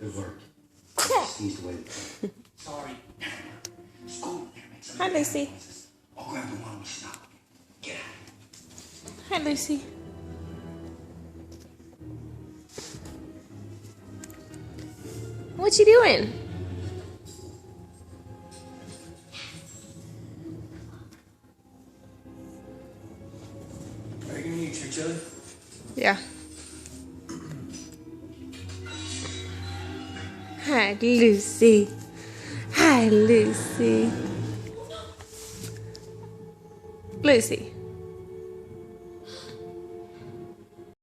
Good work. Sneezed away the pain. Sorry. Scoot. Hi, Lucy. I'll grab the one we stopped. Get out. Hi, Lucy. What you doing? Are you gonna eat your chili? Yeah. Hi, Lucy. Hi, Lucy. Lucy.